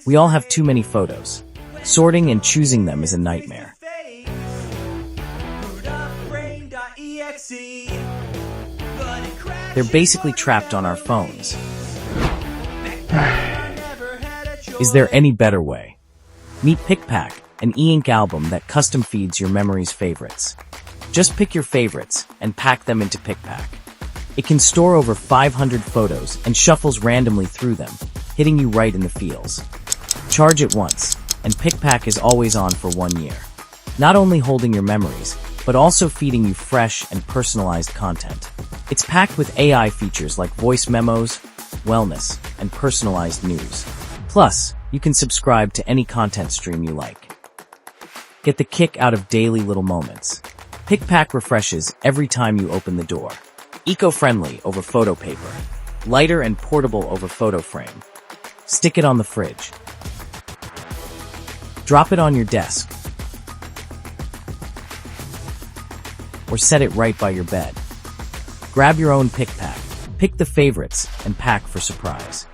We all have too many photos. Sorting and choosing them is a nightmare. They're basically trapped on our phones. Is there any better way? Meet PICPAK, an e-ink album that custom feeds your memories favorites. Just pick your favorites and pack them into PICPAK. It can store over 500 photos and shuffles randomly through them, hitting you right in the feels. Charge it once, and PICPAK is always on for 1 year. Not only holding your memories, but also feeding you fresh and personalized content. It's packed with AI features like voice memos, wellness, and personalized news. Plus, you can subscribe to any content stream you like. Get the kick out of daily little moments. PICPAK refreshes every time you open the door. Eco-friendly over photo paper. Lighter and portable over photo frame. Stick it on the fridge. Drop it on your desk. Or set it right by your bed. Grab your own PICPAK. Pick the favorites and pack for surprise.